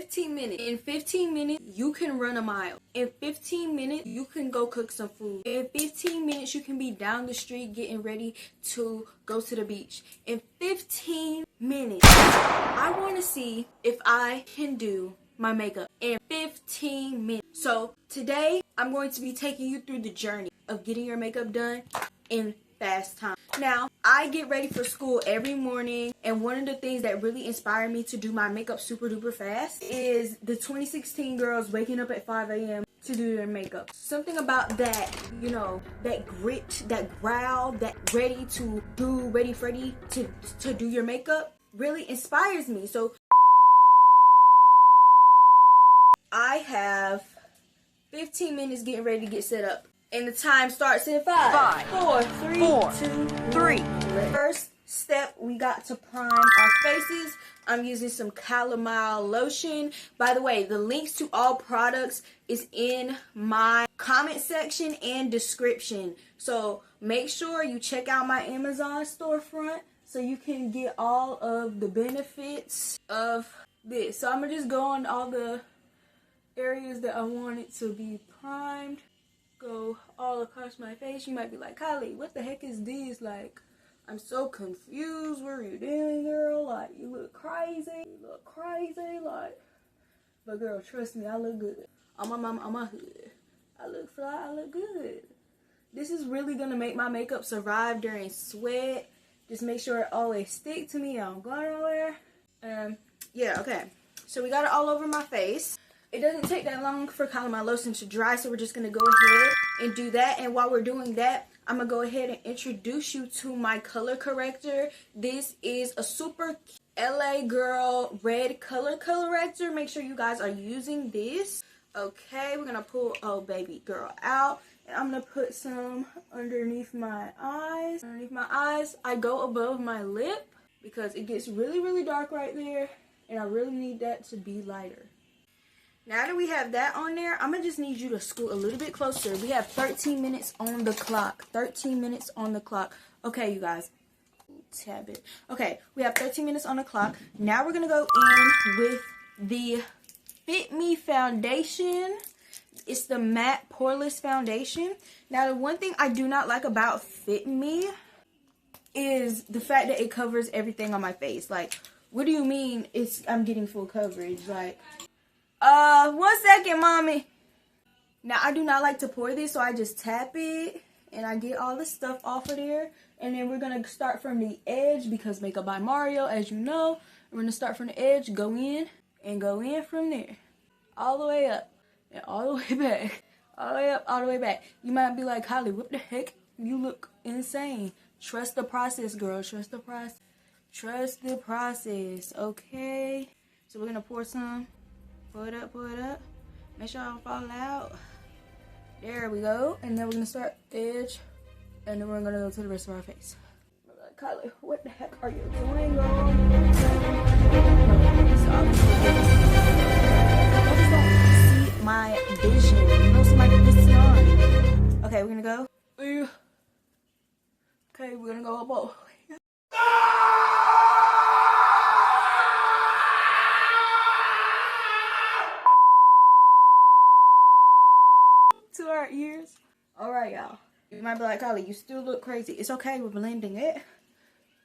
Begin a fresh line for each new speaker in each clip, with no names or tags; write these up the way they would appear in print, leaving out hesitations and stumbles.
15 minutes. In 15 minutes, you can run a mile. In 15 minutes, you can go cook some food. In 15 minutes, you can be down the street getting ready to go to the beach. In 15 minutes, I want to see if I can do my makeup in 15 minutes. So today, I'm going to be taking you through the journey of getting your makeup done in fast time. Now, I get ready for school every morning, and one of the things that really inspired me to do my makeup super duper fast is the 2016 girls waking up at 5 a.m. to do their makeup. Something about that, you know, that grit, that growl, that ready Freddy to do your makeup really inspires me. So I have 15 minutes getting ready to get set up. And the time starts in 5, 4, 3, 2, 3. First step, we got to prime our faces. I'm using some Calime lotion. By the way, the links to all products is in my comment section and description. So make sure you check out my Amazon storefront so you can get all of the benefits of this. So I'm going to just go on all the areas that I want it to be primed. Go all across my face. You might be like, Kylie, what the heck is this? Like, I'm so confused. What are you doing, girl? Like, you look crazy. Like, but girl, trust me, I look good. On my mama, on my hood. I look fly, I look good. This is really gonna make my makeup survive during sweat. Just make sure it always stick to me. I don't go nowhere. Yeah, okay. So we got it all over my face. It doesn't take that long for Calime lotion to dry, so we're just going to go ahead and do that. And while we're doing that, I'm going to go ahead and introduce you to my color corrector. This is a super LA Girl red color corrector. Make sure you guys are using this. Okay, we're going to pull Oh Baby Girl out. And I'm going to put some underneath my eyes. Underneath my eyes, I go above my lip because it gets really, really dark right there. And I really need that to be lighter. Now that we have that on there, I'm going to just need you to scoot a little bit closer. We have 13 minutes on the clock. 13 minutes on the clock. Okay, you guys. Tab it. Okay, we have 13 minutes on the clock. Now we're going to go in with the Fit Me Foundation. It's the Matte Poreless Foundation. Now, the one thing I do not like about Fit Me is the fact that it covers everything on my face. Like, what do you mean I'm getting full coverage? Like... 1 second, mommy. Now, I do not like to pour this, so I just tap it, and I get all the stuff off of there. And then we're going to start from the edge, because Makeup by Mario, as you know, we're going to start from the edge, go in, and go in from there. All the way up, and all the way back. All the way up, all the way back. You might be like, Kylie, what the heck? You look insane. Trust the process, girl. Trust the process. Trust the process, okay? So we're going to pour some. Pour it up, pour it up. Make sure I don't fall out. There we go. And then we're going to start edge. And then we're going to go to the rest of our face. Like, Kylie, what the heck are you doing, girl? I just don't see my vision. You don't see my vision. Okay, we're going to go. Okay, we're going to go up all the way. To our ears. Alright, y'all. You might be like, Kylie, you still look crazy. It's okay, we're blending it.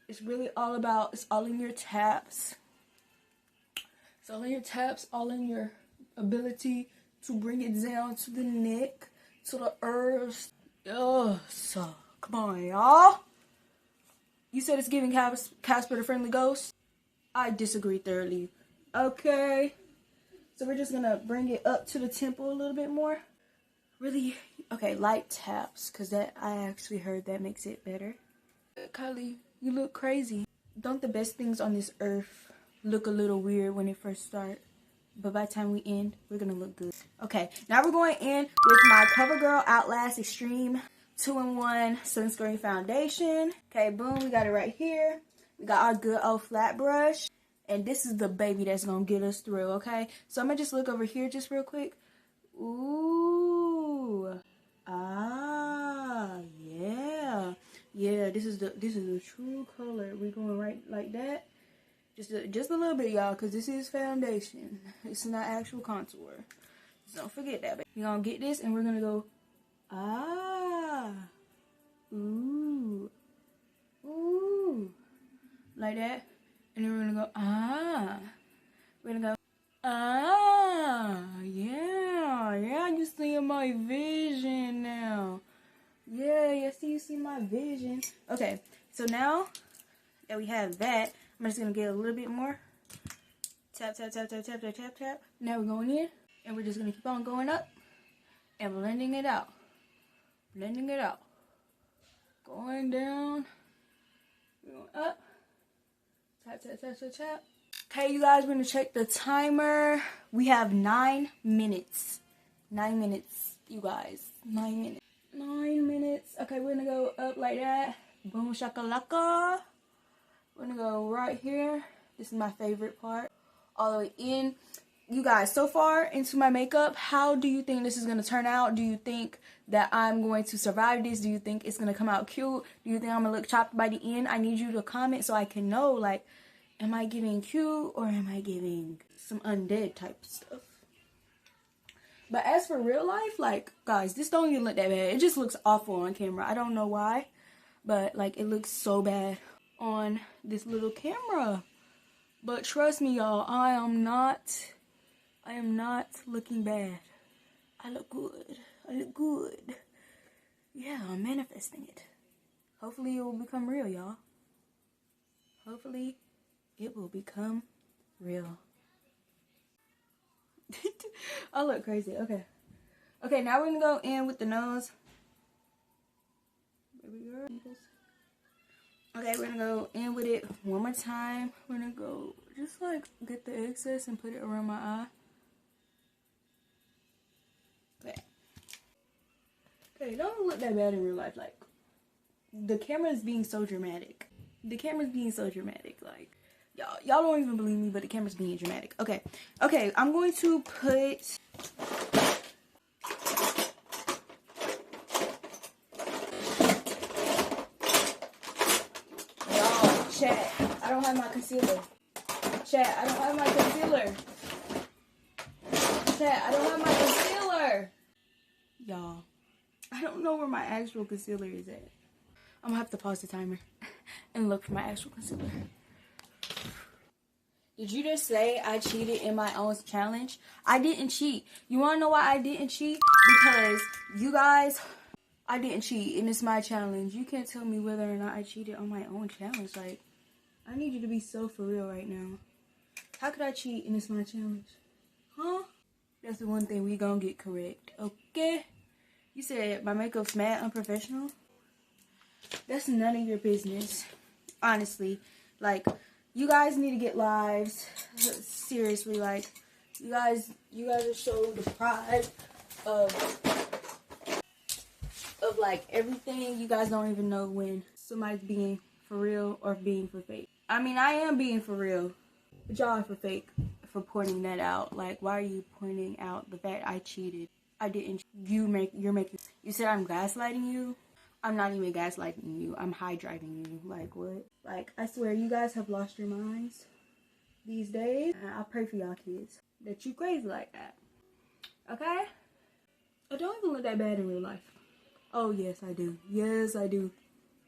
It's really all about, it's all in your taps. It's all in your taps, all in your ability to bring it down to the neck, to the earth. So, come on, y'all. You said it's giving Casper the Friendly Ghost? I disagree thoroughly. Okay. So we're just gonna bring it up to the temple a little bit more. Really, okay, light taps, because that, I actually heard that makes it better. Kylie, you look crazy. Don't the best things on this earth look a little weird when it first start? But by the time we end, we're going to look good. Okay, now we're going in with my CoverGirl Outlast Extreme 2-in-1 Sunscreen Foundation. Okay, boom, we got it right here. We got our good old flat brush. And this is the baby that's going to get us through, okay? So I'm going to just look over here just real quick. Ooh. Ah, yeah. Yeah, this is the true color. We're going right like that. Just a little bit, y'all, because this is foundation. It's not actual contour. So don't forget that. We're gonna get this and we're gonna go, ooh, ooh, like that. And then we're gonna go, we're gonna go, yeah, you see my vision now. Yeah, you see my vision. Okay, so now that we have that, I'm just gonna get a little bit more. Tap, tap, tap, tap, tap, tap, tap, tap. Now we're going in, and we're just gonna keep on going up and blending it out. Blending it out. Going down. We're going up. Tap, tap, tap, tap, tap. Okay, you guys, we're gonna check the timer. We have 9 minutes. 9 minutes, you guys. 9 minutes. 9 minutes. Okay, we're gonna go up like that. Boom shakalaka. We're gonna go right here. This is my favorite part. All the way in. You guys, so far into my makeup, how do you think this is gonna turn out? Do you think that I'm going to survive this? Do you think it's gonna come out cute? Do you think I'm gonna look chopped by the end? I need you to comment so I can know, like, am I giving cute or am I giving some undead type stuff? But as for real life, like, guys, this don't even look that bad. It just looks awful on camera. I don't know why, but, like, it looks so bad on this little camera. But trust me, y'all, I am not looking bad. I look good. I look good. Yeah, I'm manifesting it. Hopefully it will become real, y'all. Hopefully it will become real. I look crazy. Okay. Okay, now we're gonna go in with the nose. Okay, we're gonna go in with it one more time. We're gonna go just like get the excess and put it around my eye. Okay. Okay, don't look that bad in real life. Like, the camera is being so dramatic. The camera's being so dramatic. Like, y'all don't even believe me, but the camera's being dramatic. Okay. Okay, I'm going to put... Y'all, chat, I don't have my concealer. Chat, I don't have my concealer. Chat, I don't have my concealer. Y'all, I don't know where my actual concealer is at. I'm gonna have to pause the timer and look for my actual concealer. Did you just say I cheated in my own challenge? I didn't cheat. You want to know why I didn't cheat? Because you guys, I didn't cheat and it's my challenge. You can't tell me whether or not I cheated on my own challenge. Like, I need you to be so for real right now. How could I cheat and it's my challenge? Huh? That's the one thing we gonna get correct. Okay? You said my makeup's mad unprofessional? That's none of your business. Honestly. Like, you guys need to get lives. Seriously, like, you guys are so deprived of like everything. You guys don't even know when somebody's being for real or being for fake. I mean, I am being for real, but y'all are for fake for pointing that out. Like, why are you pointing out the fact I cheated? I didn't. You're making. You said I'm gaslighting you. I'm not even gaslighting you. I'm high driving you. Like, what? Like, I swear, you guys have lost your minds these days. And I pray for y'all kids that you crazy like that. Okay? I don't even look that bad in real life. Oh, yes, I do. Yes, I do.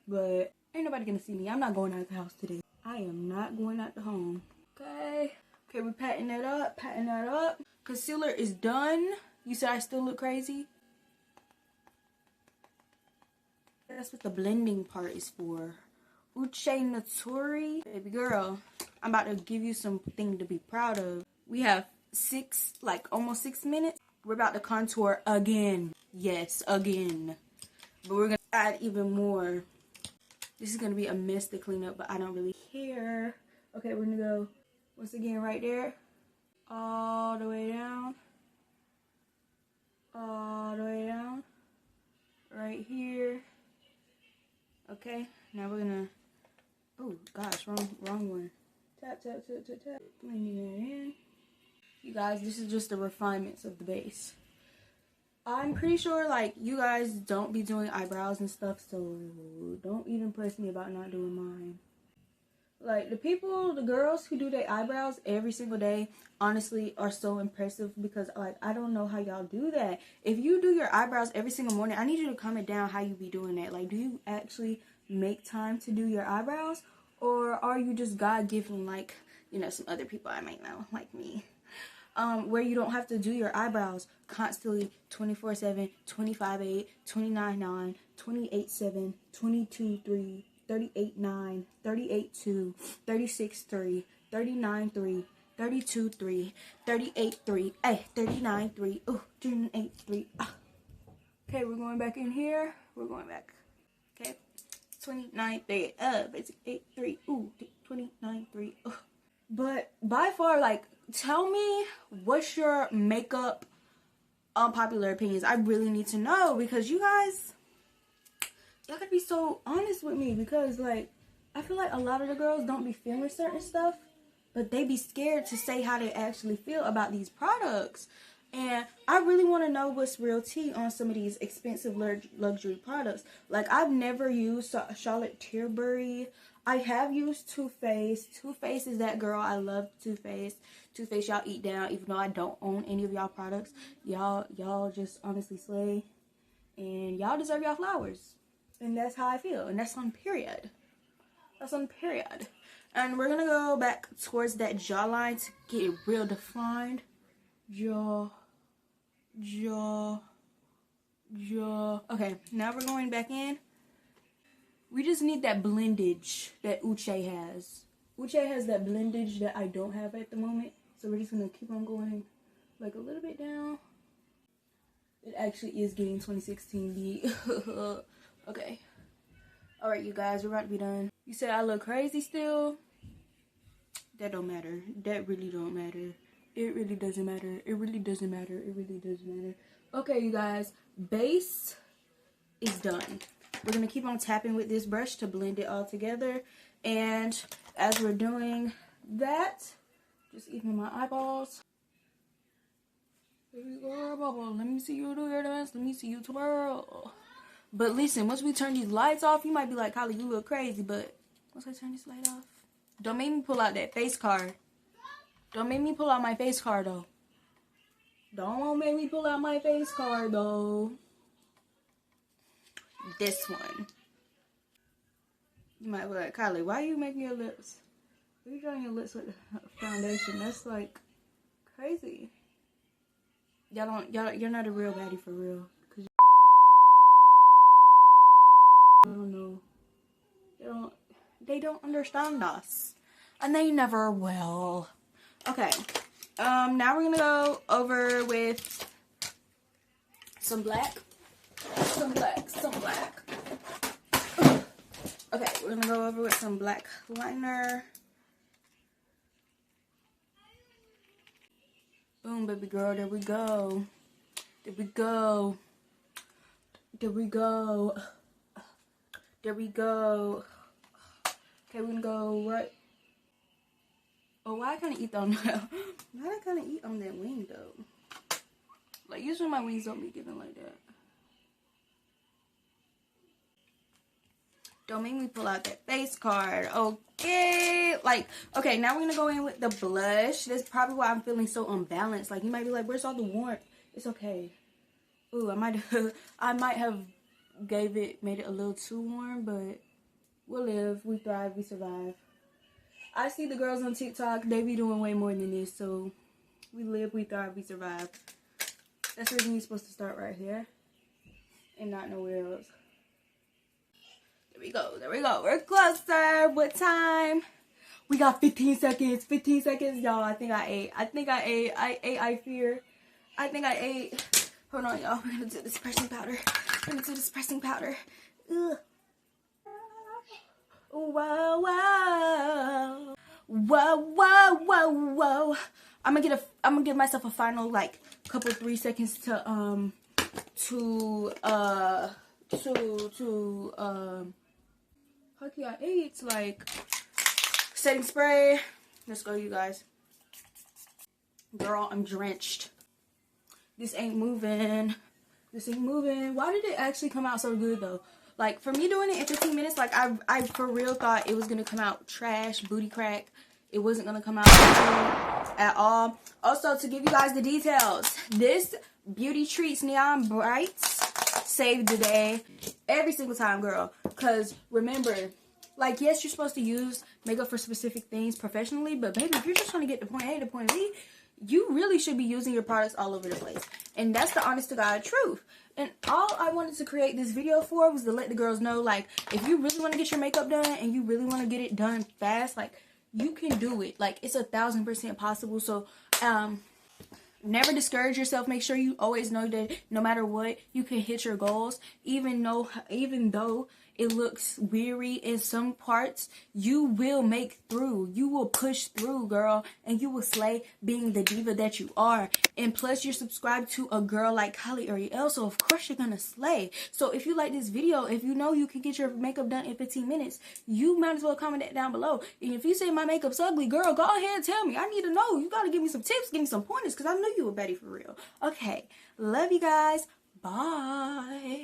But ain't nobody gonna see me. I'm not going out the house today. I am not going out the home. Okay? Okay, we're patting that up. Patting that up. Concealer is done. You said I still look crazy? That's what the blending part is for. Uche Natori. Baby girl, I'm about to give you something to be proud of. We have almost 6 minutes. We're about to contour again. Yes, again. But we're going to add even more. This is going to be a mess to clean up, but I don't really care. Okay, we're going to go once again right there. All the way down. All the way down. Right here. Okay, now we're gonna, oh gosh, wrong one. Tap, tap, tap, tap, tap. Blending that in. You guys, this is just the refinements of the base. I'm pretty sure, like, you guys don't be doing eyebrows and stuff, so don't even press me about not doing mine. Like, the girls who do their eyebrows every single day, honestly, are so impressive because, like, I don't know how y'all do that. If you do your eyebrows every single morning, I need you to comment down how you be doing that. Like, do you actually make time to do your eyebrows? Or are you just God-given, like, you know, some other people I might know, like me? Where you don't have to do your eyebrows constantly 24/7, 25/8, 29/9, 28/7, 22/3, 38/9, 38/2, 36/3, 39/3, 32/3, 38/3, 39/3, oh, 38/3. Okay, we're going back in here. We're going back. Okay, 29/3, basic 8/3, ooh, 29/3. But by far, like, tell me what's your makeup unpopular opinions. I really need to know because y'all gotta be so honest with me because, like, I feel like a lot of the girls don't be feeling certain stuff, but they be scared to say how they actually feel about these products. And I really want to know what's real tea on some of these expensive luxury products. Like, I've never used Charlotte Tilbury. I have used Too Faced. Too Faced is that girl. I love Too Faced. Too Faced, y'all eat down. Even though I don't own any of y'all products, y'all just honestly slay, and y'all deserve y'all flowers. And that's how I feel. And that's on period. That's on period. And we're gonna go back towards that jawline to get it real defined. Jaw. Okay, now we're going back in. We just need that blendage that Uche has. Uche has that blendage that I don't have at the moment. So we're just going to keep on going like a little bit down. It actually is getting 2016 beat. Okay. Alright, you guys, we're about to be done. You said I look crazy still? That don't matter. That really don't matter. It really doesn't matter. It really doesn't matter. It really doesn't matter. Okay, you guys. Base is done. We're going to keep on tapping with this brush to blend it all together. And as we're doing that, just even my eyeballs. There we go, bubble. Let me see you do your dance. Let me see you twirl. But listen, once we turn these lights off, you might be like, Kylie, you look crazy. But once I turn this light off, don't make me pull out that face card. Don't make me pull out my face card, though. Don't make me pull out my face card, though. This one. You might be like, Kylie, why are you making your lips? Why are you drawing your lips with foundation? That's, like, crazy. You're not a real baddie for real. Cause I don't know. They don't understand us. And they never will. Okay. Now we're gonna go over with some black. Some black. Okay, we're gonna go over with some black liner. Boom, baby girl, there we go. There we go. There we go. There we go. Okay, we're gonna go right. Oh, why I kind of eat on that? Why I kind of eat on that wing though? Like, usually my wings don't be given like that. Don't make me pull out that face card. Okay. Like, okay, now we're gonna go in with the blush. That's probably why I'm feeling so unbalanced. Like, you might be like, where's all the warmth? It's okay. Ooh, I might have made it a little too warm, but we'll live, we thrive, we survive. I see the girls on TikTok, they be doing way more than this, so we live, we thrive, we survive. That's the reason you're supposed to start right here and not nowhere else. There we go. We're closer. What time? We got 15 seconds. 15 seconds, y'all. I think I ate. I fear. I think I ate. Hold on, y'all. We're gonna do this pressing powder. Ugh. Whoa, whoa. I'm gonna give myself a final, like, couple 3 seconds to okay, I ate, like, setting spray. Let's go, you guys. Girl, I'm drenched. This ain't moving. Why did it actually come out so good, though? Like, for me doing it in 15 minutes, like, I for real thought it was gonna come out trash, booty crack. It wasn't gonna come out at all. Also, to give you guys the details, this Beauty Treats Neon Brights saved the day every single time, girl. Because remember, like, yes, you're supposed to use makeup for specific things professionally, but baby, if you're just trying to get to point A to point B, you really should be using your products all over the place. And that's the honest to God truth. And all I wanted to create this video for was to let the girls know, like, if you really want to get your makeup done and you really want to get it done fast, like, you can do it. Like, it's 1000% possible. So never discourage yourself. Make sure you always know that no matter what, you can hit your goals. Even though it looks weary in some parts, you will make through. You will push through, girl, and you will slay being the diva that you are. And plus, you're subscribed to a girl like Kylee, so of course you're gonna slay. So if you like this video, if you know you can get your makeup done in 15 minutes, you might as well comment that down below. And if you say my makeup's ugly, girl, go ahead and tell me. I need to know. You gotta give me some tips, give me some pointers, because I know you a Betty for real. Okay, love you guys. Bye.